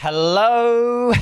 Hello.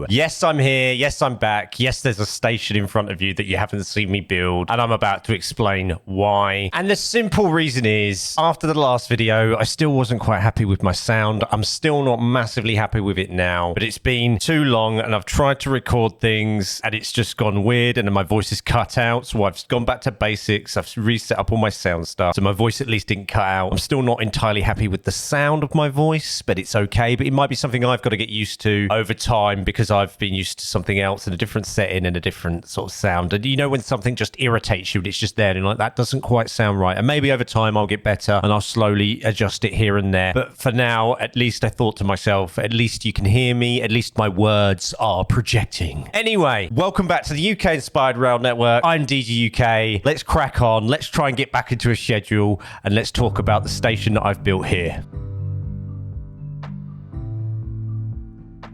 Yes, I'm here. Yes, I'm back. Yes, there's a station in front of you that you haven't seen me build, and I'm about to explain why. And the simple reason is, after the last video, I still wasn't quite happy with my sound. I'm still not massively happy with it now, but it's been too long, and I've tried to record things, and it's just gone weird, and my voice is cut out, so I've gone back to basics. I've reset up all my sound stuff, so my voice at least didn't cut out. I'm still not entirely happy with the sound of my voice, but it's okay. But it might be something I've got to get used to over time because I've been used to something else in a different setting and a different sort of sound. And you know when something just irritates you and it's just there and you're like, that doesn't quite sound right. And maybe over time I'll get better and I'll slowly adjust it here and there. But for now, at least I thought to myself, at least you can hear me. At least my words are projecting. Anyway, welcome back to the UK Inspired Rail Network. I'm DG UK. Let's crack on. Let's try and get back into a schedule and let's talk about the station that I've built here.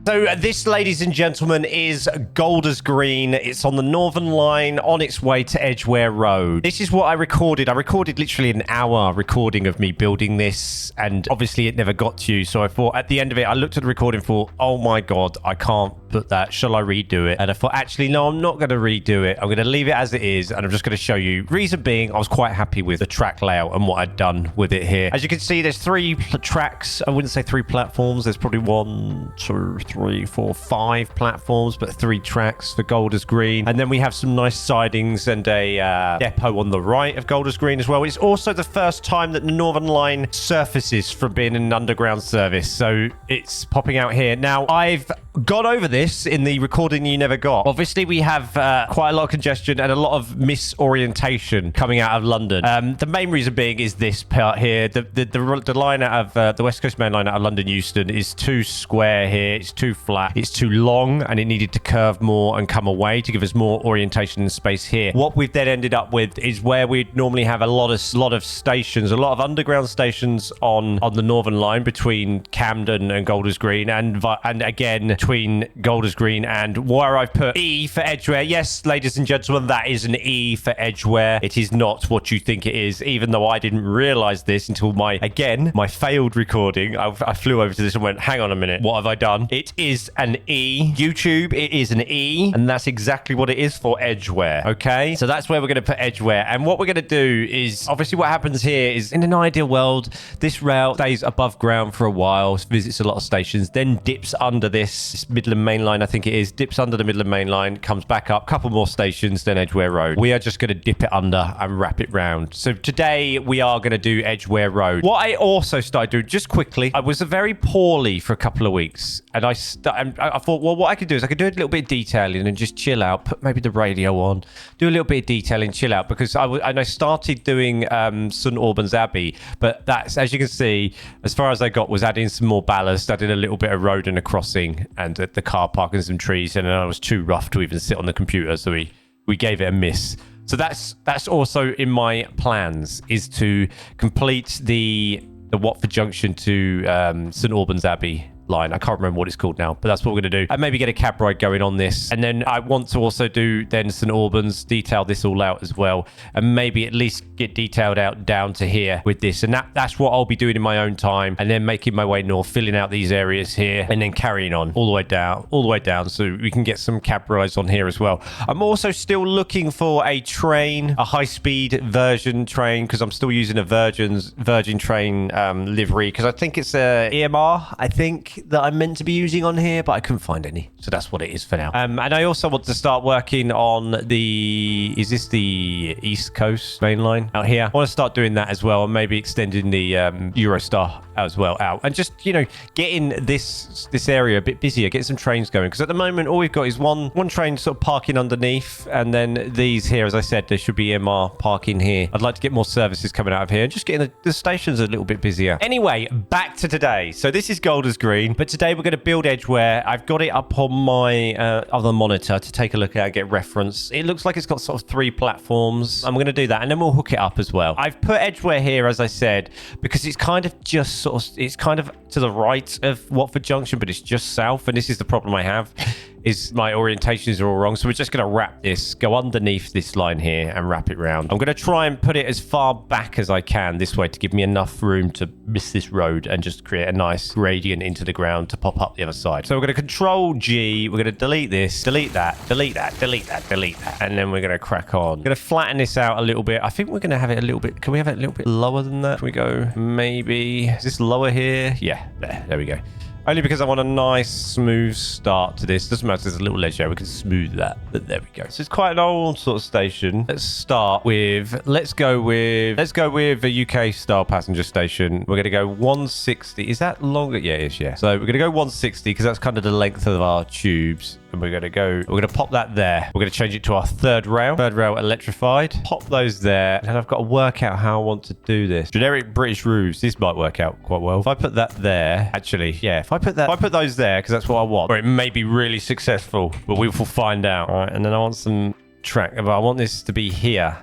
So this, ladies and gentlemen, is Golders Green. It's on the Northern Line on its way to Edgware Road. This is what I recorded. I recorded literally an hour recording of me building this, and obviously it never got to you. So I thought at the end of it, I looked at the recording and thought, oh my God, I can't put that. Shall I redo it? And I thought, actually, no, I'm not going to redo it. I'm going to leave it as it is, and I'm just going to show you. Reason being, I was quite happy with the track layout and what I'd done with it here. As you can see, there's 3 tracks. I wouldn't say 3 platforms. There's probably 1, 2, 3, 4, 5 platforms, but 3 tracks for Golders Green. And then we have some nice sidings and a depot on the right of Golders Green as well. It's also the first time that the Northern Line surfaces from being an underground service. So it's popping out here. Now, I've gone over this in the recording you never got. Obviously, we have quite a lot of congestion and a lot of misorientation coming out of London. The main reason being is this part here. The line out of the West Coast Main Line out of London Euston is too square here. It's too flat. It's too long, and it needed to curve more and come away to give us more orientation and space here. What we've then ended up with is where we'd normally have a lot of stations, a lot of underground stations on the Northern Line between Camden and Golders Green, and again between Golders Green and where I've put E for Edgware. Yes, ladies and gentlemen, that is an E for Edgware. It is not what you think it is, even though I didn't realize this until my failed recording. I flew over to this and went, hang on a minute, what have I done? It is an E. YouTube, it is an E, and that's exactly what it is for Edgware. Okay, so that's where we're going to put Edgware. And what we're going to do is, obviously what happens here is, in an ideal world, this rail stays above ground for a while, visits a lot of stations, then dips under this Midland Main Line, I think it is, dips under the Midland Main Line, comes back up, couple more stations, then Edgware Road. We are just going to dip it under and wrap it round. So today we are going to do Edgware Road. What I also started doing, just quickly, I was very poorly for a couple of weeks, and I thought, well, what I could do is I could do a little bit of detailing and just chill out, put maybe the radio on, do a little bit of detailing, chill out, because I started doing St Albans Abbey, but that's, as you can see, as far as I got was adding some more ballast, adding a little bit of road and a crossing, and the car park and some trees, and I was too rough to even sit on the computer, so we gave it a miss. So that's also in my plans, is to complete the Watford Junction to St Albans Abbey line. I can't remember what it's called now, but that's what we're going to do. And maybe get a cab ride going on this. And then I want to also do then St Albans, detail this all out as well, and maybe at least get detailed out down to here with this. And that's what I'll be doing in my own time, and then making my way north, filling out these areas here, and then carrying on all the way down so we can get some cab rides on here as well. I'm also still looking for a train, a high-speed Virgin train, because I'm still using a Virgin train livery, because I think it's a EMR, I think, that I'm meant to be using on here, but I couldn't find any, so that's what it is for now. And I also want to start working on is this the East Coast Main Line out here? I want to start doing that as well, and maybe extending the Eurostar as well out, and just, you know, getting this area a bit busier, get some trains going, because at the moment all we've got is one train sort of parking underneath, and then these here, as I said, there should be MR parking here. I'd like to get more services coming out of here and just getting the stations a little bit busier. Anyway, back to today. So this is Golders Green, but today we're going to build Edgware. I've got it up on my other monitor to take a look at and get reference. It looks like it's got sort of 3 platforms. I'm going to do that, and then we'll hook it up as well. I've put Edgware here, as I said, because it's kind of just it's kind of to the right of Watford Junction, but it's just south, and this is the problem I have. is my orientations are all wrong. So we're just going to wrap this, go underneath this line here and wrap it round. I'm going to try and put it as far back as I can this way to give me enough room to miss this road and just create a nice gradient into the ground to pop up the other side. So we're going to control G. We're going to delete this, delete that, delete that, delete that, delete that. And then we're going to crack on. We're going to flatten this out a little bit. I think we're going to have it a little bit. Can we have it a little bit lower than that? Can we go maybe, is this lower here? Yeah, there we go. Only because I want a nice smooth start to this. Doesn't matter, there's a little ledge there. We can smooth that. But there we go. So it's quite an old sort of station. Let's start with, let's go with a UK style passenger station. We're going to go 160. Is that longer? Yeah, it is, yeah. So we're going to go 160 because that's kind of the length of our tubes. And we're going to pop that there. We're going to change it to our third rail electrified. Pop those there. And I've got to work out how I want to do this. Generic British roofs. This might work out quite well. If I put that there, actually, yeah, if I put those there, because that's what I want, or it may be really successful, but we will find out. All right, and then I want some track, but I want this to be here,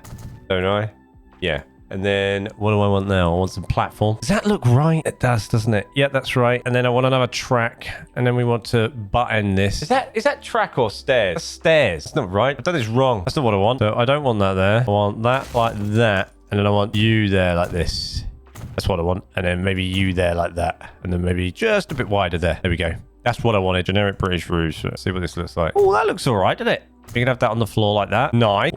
don't I? Yeah. And then what do I want now? I want some platform. Does that look right? It does, doesn't it? Yeah, that's right. And then I want another track, and then we want to button this. Is that track or stairs? That's stairs. That's not right. I've done this wrong. That's not what I want. So I don't want that there. I want that like that, and then I want you there like this. That's what I want. And then maybe you there like that. And then maybe just a bit wider there. There we go. That's what I wanted. Generic British roofs. Let's see what this looks like. Oh, that looks all right, doesn't it? We can have that on the floor like that. Nice.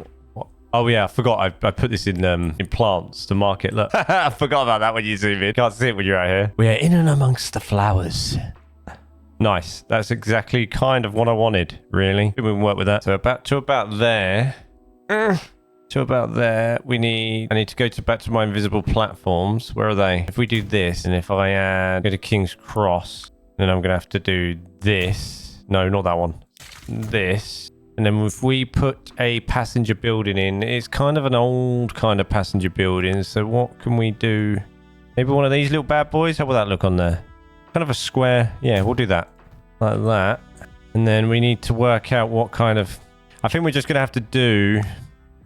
Oh, yeah. I forgot. I put this in plants to market. Look. I forgot about that when you zoom in. Can't see it when you're out here. We are in and amongst the flowers. Nice. That's exactly kind of what I wanted, really. We can work with that. So about there. To about there, I need to go back to my invisible platforms. Where are they? If we do this, and if I go to King's Cross, then I'm going to have to do this. No, not that one. This. And then if we put a passenger building in, it's kind of an old kind of passenger building. So what can we do? Maybe one of these little bad boys? How will that look on there? Kind of a square. Yeah, we'll do that. Like that. And then we need to work out what kind of... I think we're just going to have to do...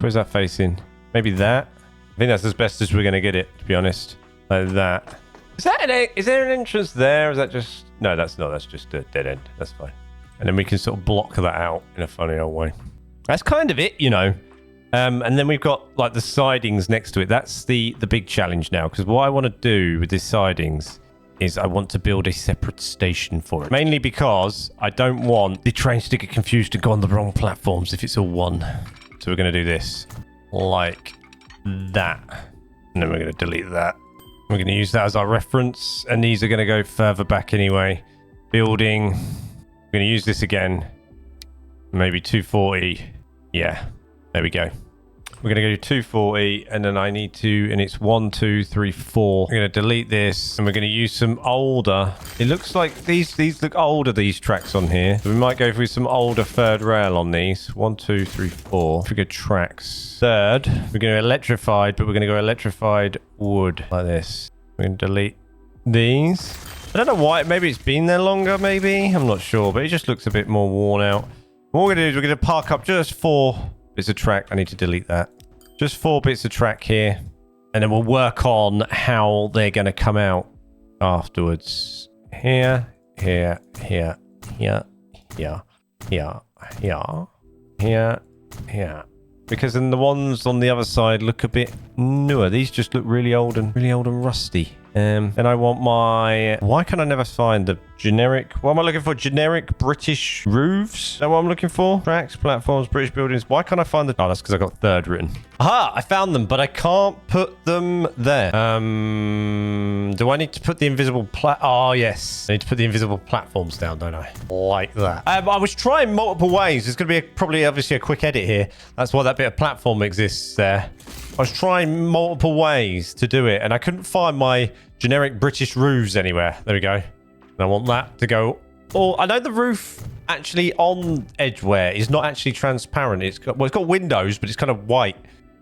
Where's that facing? Maybe that? I think that's as best as we're going to get it, to be honest. Like that. Is there an entrance there? Or is that just... No, that's not. That's just a dead end. That's fine. And then we can sort of block that out in a funny old way. That's kind of it, you know. And then we've got like the sidings next to it. That's the big challenge now. Because what I want to do with these sidings is I want to build a separate station for it. Mainly because I don't want the trains to get confused and go on the wrong platforms if it's all one. So we're going to do this like that. And then we're going to delete that. We're going to use that as our reference. And these are going to go further back anyway. Building. We're going to use this again. Maybe 240. Yeah, there we go. We're going to go to 240, and then I need to, and it's 1, 2, 3, 4. We're going to delete this, and we're going to use some older. It looks like these look older, these tracks on here. So we might go through some older third rail on these. 1, 2, 3, 4. If we go tracks. Third, we're going to electrified, but we're going to go electrified wood like this. We're going to delete these. I don't know why. Maybe it's been there longer, maybe. I'm not sure, but it just looks a bit more worn out. What we're going to do is we're going to park up just 4 bits of track. I need to delete that. Just 4 bits of track here. And then we'll work on how they're going to come out afterwards. Here, here, here, here, here, here, here, here, here. Because then the ones on the other side look a bit newer. These just look really old and rusty. And I want my... Why can I never find the generic... What am I looking for? Generic British roofs? Is that what I'm looking for? Tracks, platforms, British buildings. Why can't I find the... Oh, that's because I got third written. Aha! I found them, but I can't put them there. Do I need to put the invisible Oh, yes. I need to put the invisible platforms down, don't I? Like that. I was trying multiple ways. There's going to be probably obviously a quick edit here. That's why that bit of platform exists there. I was trying multiple ways to do it, and I couldn't find my generic British roofs anywhere. There we go. And I want that to go... Oh, I know the roof actually on Edgware is not actually transparent. It's got windows, but it's kind of white.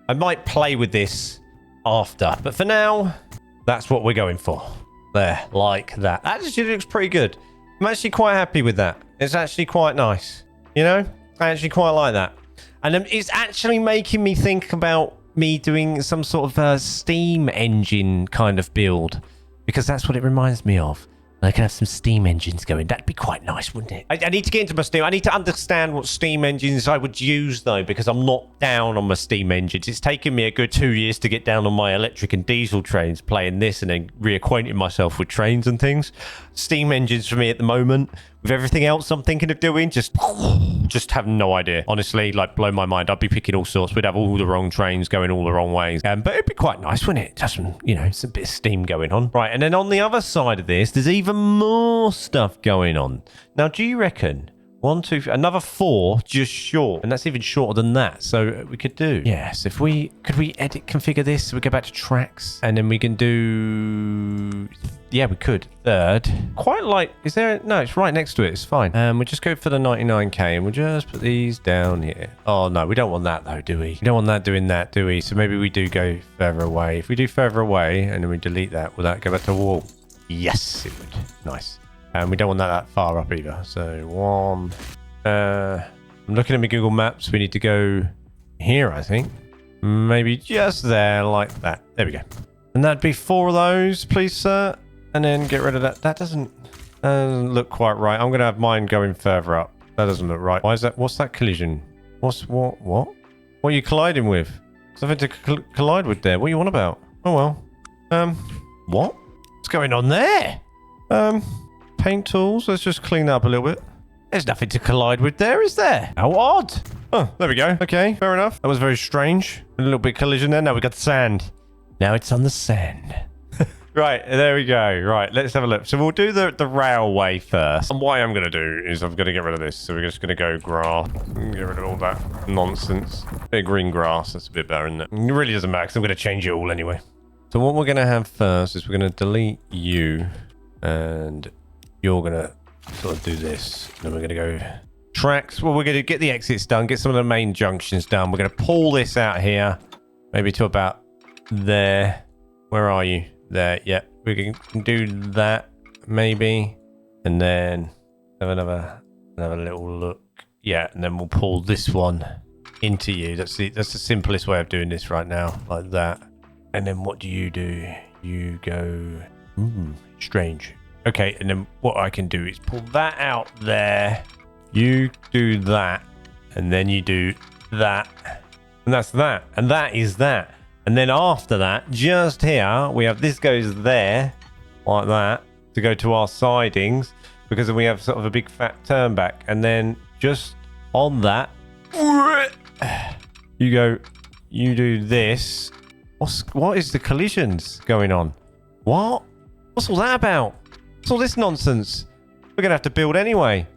I might play with this after. But for now, that's what we're going for. There, like that. That actually looks pretty good. I'm actually quite happy with that. It's actually quite nice. You know? I actually quite like that. And it's actually making me think about me doing some sort of steam engine kind of build, because that's what it reminds me of. I can have some steam engines going. That'd be quite nice, wouldn't it? I need to get into my steam. I need to understand what steam engines I would use, though, because I'm not down on my steam engines. It's taken me a good 2 years to get down on my electric and diesel trains, playing this and then reacquainting myself with trains and things. Steam engines for me at the moment, with everything else I'm thinking of doing, just have no idea. Honestly, like, blow my mind. I'd be picking all sorts. We'd have all the wrong trains going all the wrong ways. But it'd be quite nice, wouldn't it? Just some, you know, some bit of steam going on. Right, and then on the other side of this, there's even more stuff going on. Now, do you reckon 1, 2, another 4 just short, and that's even shorter than that? So we could do, yes, if we could configure this, so we go back to tracks, and then we can do, yeah, we could third. Quite like, is there, no, it's right next to it, it's fine. We'll just go for the 99k, and we'll just put these down here. Oh no, we don't want that though, do we? We don't want that doing that, do we? So maybe we do go further away. If we do further away and then we delete that, will that go back to the wall? Yes, it would. Nice. And we don't want that far up either. So 1. I'm looking at my Google Maps. We need to go here, I think. Maybe just there, like that. There we go. And that'd be 4 of those, please, sir. And then get rid of that. That doesn't look quite right. I'm going to have mine going further up. That doesn't look right. Why is that? What's that collision? What? What are you colliding with? Something to collide with there. What are you on about? Oh, well. What? What's going on there? Paint tools. Let's just clean that up a little bit. There's nothing to collide with there, is there? How odd. Oh, there we go. Okay, fair enough. That was very strange. A little bit of collision there. Now we got the sand. Now it's on the sand. Right, there we go. Right, let's have a look. So we'll do the railway first. And what I'm going to do is I'm going to get rid of this. So we're just going to go grass. Get rid of all that nonsense. Bit of green grass. That's a bit better, isn't it? It really doesn't matter because I'm going to change it all anyway. So what we're going to have first is we're going to delete you. And you're going to sort of do this. And then we're going to go tracks. Well, we're going to get the exits done. Get some of the main junctions done. We're going to pull this out here. Maybe to about there. Where are you? There, yeah, we can do that maybe, and then have another little look. Yeah, and then we'll pull this one into you. That's the simplest way of doing this right now, like that. And then what do? You go strange. Okay, and then what I can do is pull that out there. You do that, and then you do that, and that's that, and that is that. And then after that, just here, we have this goes there, like that, to go to our sidings, because then we have sort of a big fat turn back. And then just on that, you do this. What is the collisions going on? What? What's all that about? What's all this nonsense? We're going to have to build anyway.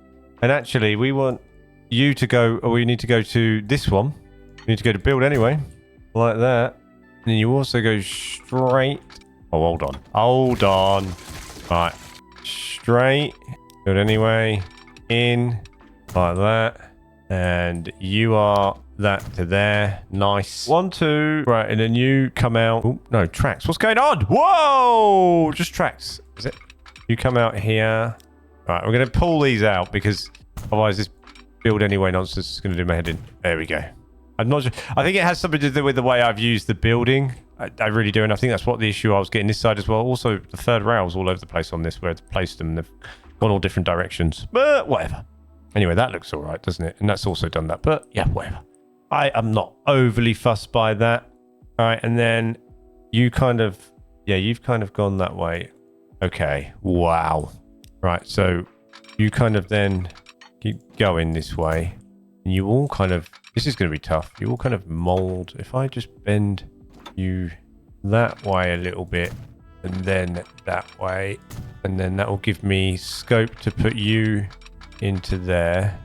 And actually, we want you to go, or we need to go to this one. We need to go to build anyway, like that. And then you also go straight. Oh, hold on. Right. Straight. Build anyway. In. Like that. And you are that to there. Nice. 1, 2. Right. And then you come out. Oh, no, tracks. What's going on? Whoa! Just tracks. Is it? You come out here. Right. We're going to pull these out because otherwise this build anyway nonsense is going to do my head in. There we go. I'm not sure. I think it has something to do with the way I've used the building. I really do. And I think that's what the issue I was getting this side as well. Also, the third rail's all over the place on this where I've placed them. They've gone all different directions. But whatever. Anyway, that looks all right, doesn't it? And that's also done that. But yeah, whatever. I am not overly fussed by that. All right. And then you kind of, yeah, you've kind of gone that way. Okay. Wow. Right. So you kind of then keep going this way. And you all kind of, this is going to be tough. You all kind of mold. If I just bend you that way a little bit and then that way, and then that will give me scope to put you into there.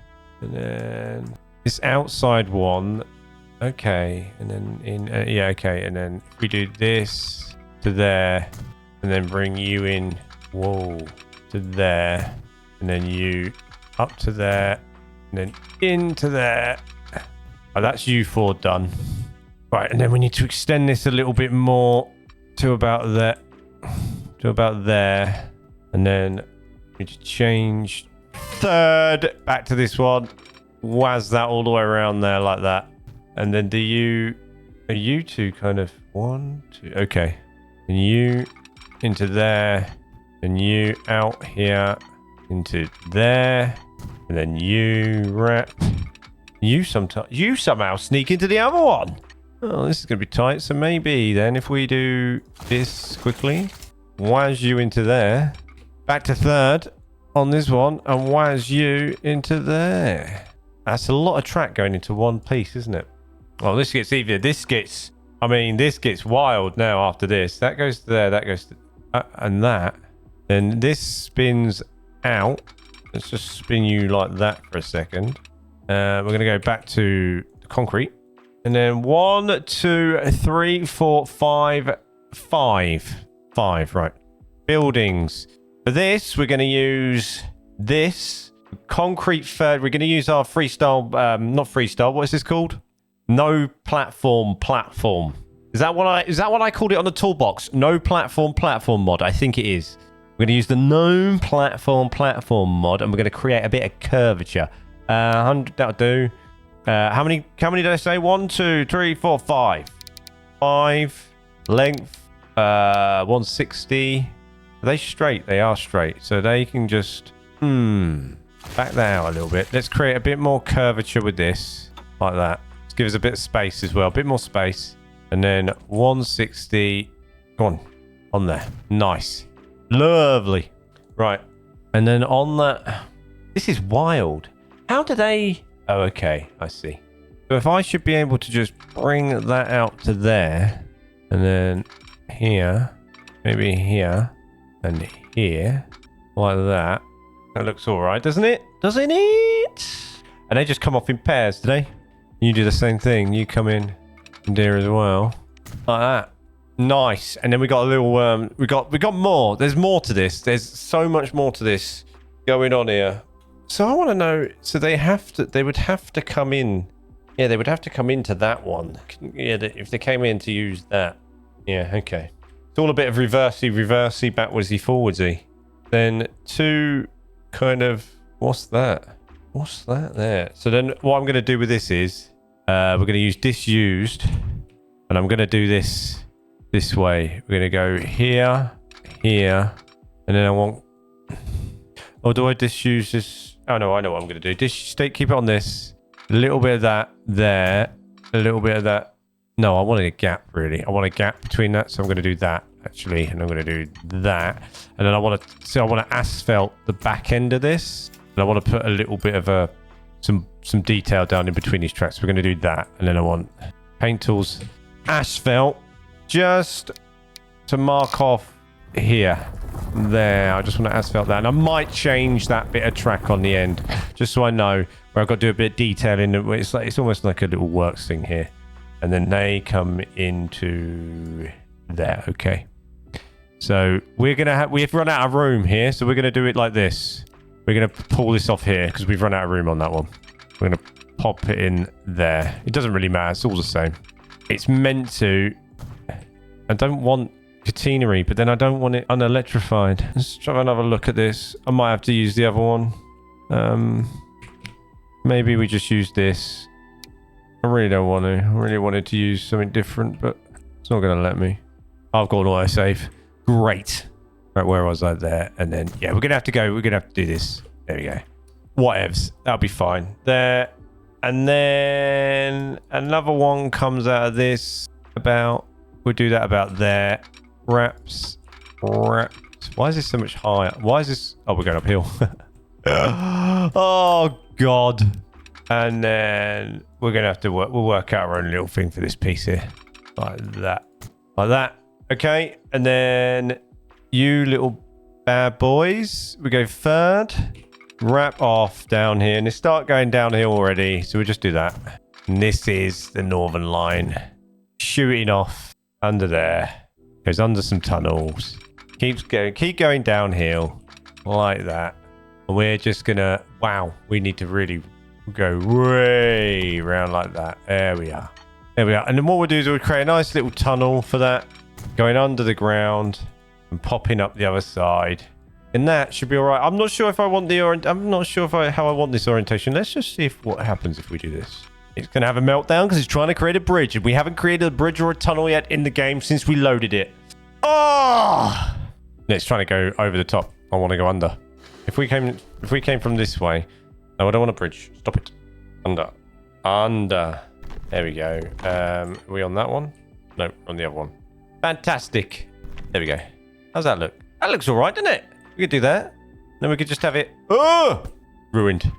And then this outside one. Okay. And then in, yeah, okay. And then if we do this to there and then bring you in, whoa, to there, and then you up to there. And then into there. Oh, that's U4 done. Right, and then we need to extend this a little bit more to about there. To about there. And then we need to change third back to this one. Waz that all the way around there like that. And then are you two kind of 1, 2, okay. And you into there. And you out here into there. And then you wrap. You somehow sneak into the other one. Oh, this is going to be tight. So maybe then if we do this quickly. Waz you into there. Back to third on this one. And waz you into there. That's a lot of track going into one piece, isn't it? Well, this gets wild now after this. That goes to there, that goes to... and that. Then this spins out. Let's just spin you like that for a second. We're going to go back to the concrete. And then 1, 2, 3, 4, 5. 5, right. Buildings. For this, we're going to use this. Concrete third. We're going to use our freestyle... not freestyle. What is this called? No platform. Is that what I called it on the toolbox? No platform mod. I think it is. We're going to use the no platform mod, and we're going to create a bit of curvature. 100, that'll do. How many did I say? 1, 2, 3, 4, 5. 5 length. 160. Are they straight? They are straight. So they can just back that out a little bit. Let's create a bit more curvature with this, like that. Let's give us a bit of space as well, a bit more space. And then 160. Go on there. Nice. Lovely. Right. And then on that... This is wild. How do they... Oh, okay. I see. So if I should be able to just bring that out to there, and then here, maybe here, and here, like that. That looks all right, doesn't it? Doesn't it? And they just come off in pairs, do they? You do the same thing. You come in there as well, like that. Nice. And then we got a little we got more. There's more to this. There's so much more to this going on here. So I want to know, so they would have to come in. Yeah, they would have to come into that one. Yeah, if they came in to use that. Yeah, okay. It's all a bit of reversey, backwardsy, forwardsy. Then 2 kind of, what's that? What's that there? So then what I'm going to do with this is, we're going to use disused, and I'm going to do this way. We're going to go here, and then I want... Or do I disuse this? Oh, no, I know what I'm going to do. Keep it on this. A little bit of that there. A little bit of that. No, I wanted a gap, really. I want a gap between that, so I'm going to do that, actually. And I'm going to do that. And then I want to asphalt the back end of this. And I want to put a little bit of some detail down in between these tracks. We're going to do that. And then I want paint tools, asphalt, just to mark off here. There, I just want to asphalt that. And I might change that bit of track on the end, just so I know where I've got to do a bit of detail in it. It's almost like a little works thing here. And then they come into there. Okay. So we've run out of room here, so we're going to do it like this. We're going to pull this off here because we've run out of room on that one. We're going to pop it in there. It doesn't really matter. It's all the same. It's meant to... I don't want catenary, but then I don't want it unelectrified. Let's try another look at this. I might have to use the other one. Maybe we just use this. I really don't want to. I really wanted to use something different, but it's not going to let me. I've got an autosave. Great. Right, where was I there? And then, yeah, we're going to have to go. We're going to have to do this. There we go. Whatevs. That'll be fine. There. And then another one comes out of this about... We'll do that about there. Wraps. Why is this so much higher? Why is this... Oh, we're going uphill. Oh, God. And then we're going to have to work... We'll work out our own little thing for this piece here. Like that. Like that. Okay. And then you little bad boys. We go third. Wrap off down here. And they start going downhill already. So we'll just do that. And this is the Northern Line. Shooting off under there. Goes under some tunnels. Keep going downhill. Like that. And we're just going to... Wow. We need to really... go way around like that. There we are. There we are. And then what we'll do is we'll create a nice little tunnel for that, going under the ground and popping up the other side. And that should be all right. I'm not sure if I want the I'm not sure if how I want this orientation. Let's just see what happens if we do this. It's going to have a meltdown because it's trying to create a bridge. And we haven't created a bridge or a tunnel yet in the game since we loaded it. Oh! It's trying to go over the top. I want to go under. If we came from this way. No, I don't want a bridge. Stop it. Under. Under. There we go. Are we on that one? No, on the other one. Fantastic. There we go. How's that look? That looks all right, doesn't it? We could do that. Then we could just have it... Oh! Ruined.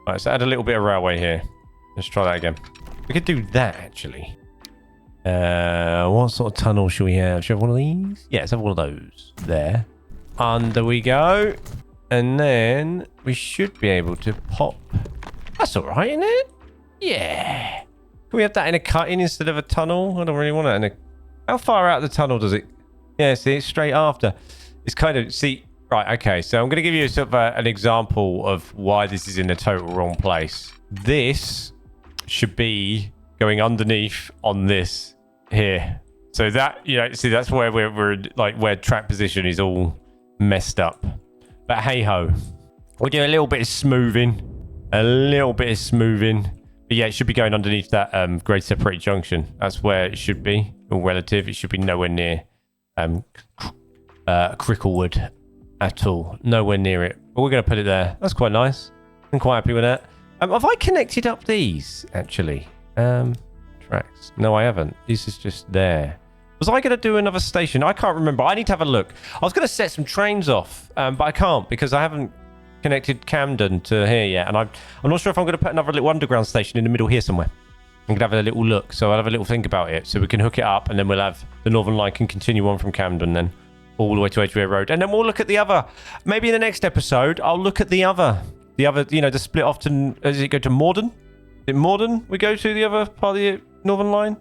Right, so add a little bit of railway here. Let's try that again. We could do that, actually. What sort of tunnel should we have? Should we have one of these? Yeah, let's have one of those. There. Under we go. And then we should be able to pop. That's all right, isn't it? Yeah. Can we have that in a cut-in instead of a tunnel? I don't really want it in a... How far out of the tunnel does it... Yeah, see, it's straight after. It's kind of... See... Right, okay. So I'm going to give you sort of an example of why this is in a total wrong place. This should be going underneath on this here. So that, you know, see, that's where we're like, where track position is all messed up. But hey-ho. We'll do a little bit of smoothing. A little bit of smoothing. But yeah, it should be going underneath that grade separated junction. That's where it should be. All relative. It should be nowhere near Cricklewood at all. Nowhere near it. But we're going to put it there. That's quite nice. I'm quite happy with that. Have I connected up these, actually? Tracks. No, I haven't. This is just there. Was I going to do another station? I can't remember. I need to have a look. I was going to set some trains off, but I can't because I haven't connected Camden to here yet. And I'm not sure if I'm going to put another little underground station in the middle here somewhere. I'm going to have a little look. So I'll have a little think about it. So we can hook it up and then we'll have the Northern Line can continue on from Camden then all the way to Edgware Road. And then we'll look at the other. Maybe in the next episode, I'll look at the other, you know, the split off to, does it go to Morden? Is it Morden we go to the other part of the Northern Line?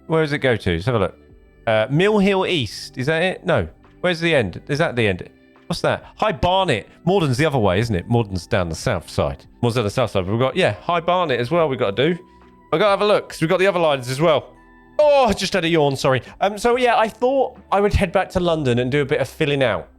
Where does it go to? Let's have a look. Mill Hill East. Is that it? No. Where's the end? Is that the end? What's that? High Barnet. Morden's the other way, isn't it? Morden's down the south side. Morden's down the south side. But we've got, yeah, High Barnet as well we've got to do. I've got to have a look because we've got the other lines as well. Oh, I just had a yawn, sorry. So yeah, I thought I would head back to London and do a bit of filling out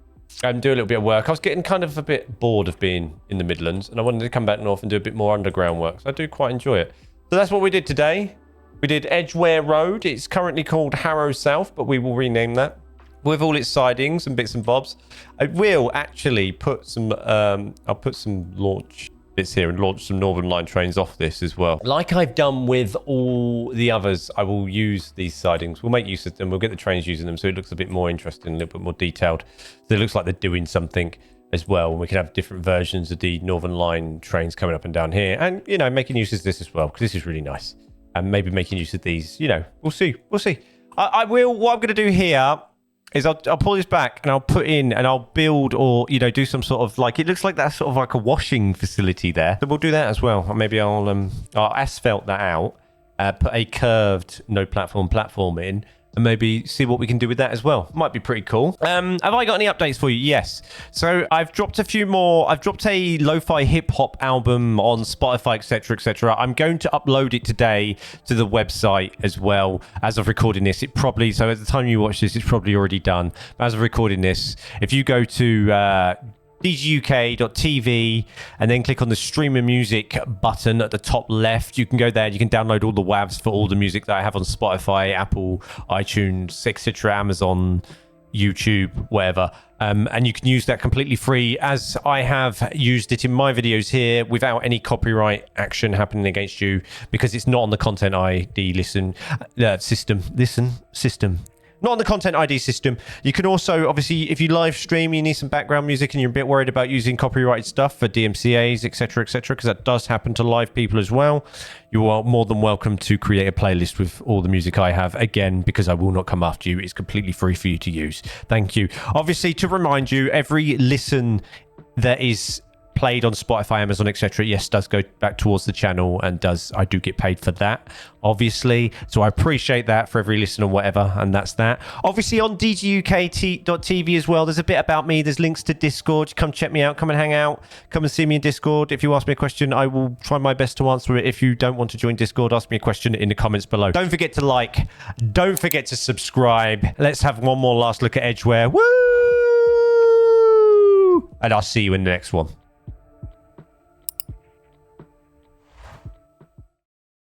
and do a little bit of work. I was getting kind of a bit bored of being in the Midlands and I wanted to come back north and do a bit more underground work. So I do quite enjoy it. So that's what we did today. We did Edgware Road. It's currently called Harrow South, but we will rename that with all its sidings and bits and bobs. I will actually put some, I'll put some launch bits here and launch some Northern Line trains off this as well. Like I've done with all the others, I will use these sidings. We'll make use of them. We'll get the trains using them so it looks a bit more interesting, a little bit more detailed. So it looks like they're doing something as well. And we can have different versions of the Northern Line trains coming up and down here. And, you know, making use of this as well, because this is really nice. And maybe making use of these, you know, we'll see. We'll see. I will, what I'm going to do here is I'll pull this back and I'll put in and I'll build or, you know, do some sort of like, it looks like that's sort of like a washing facility there. So we'll do that as well. Or maybe I'll asphalt that out, put a curved no platform in and maybe see what we can do with that as well. Might be pretty cool. Have I got any updates for you? Yes. So I've dropped a few more. I've dropped a lo-fi hip hop album on Spotify, etc., etc. I'm going to upload it today to the website as well. As of recording this, it probably, so at the time you watch this, it's probably already done. But as of recording this, if you go to dguk.tv and then click on the stream and music button at the top left, you can go there. You can download all the WAVs for all the music that I have on Spotify, Apple, iTunes, etc., Amazon, YouTube, wherever, and you can use that completely free, as I have used it in my videos here without any copyright action happening against you, because it's not on the Content ID system. Not on the Content ID system. You can also, obviously, if you live stream, you need some background music and you're a bit worried about using copyrighted stuff for DMCAs, etc., because that does happen to live people as well. You are more than welcome to create a playlist with all the music I have, again, because I will not come after you. It's completely free for you to use. Thank you. Obviously, to remind you, every listen that is played on Spotify, Amazon, etc., yes, does go back towards the channel and I do get paid for that, obviously. So I appreciate that for every listen or whatever, and that's that. Obviously on dguk.tv as well, there's a bit about me. There's links to Discord. Come check me out. Come and hang out. Come and see me in Discord. If you ask me a question, I will try my best to answer it. If you don't want to join Discord, ask me a question in the comments below. Don't forget to like. Don't forget to subscribe. Let's have one more last look at Edgware. Woo! And I'll see you in the next one.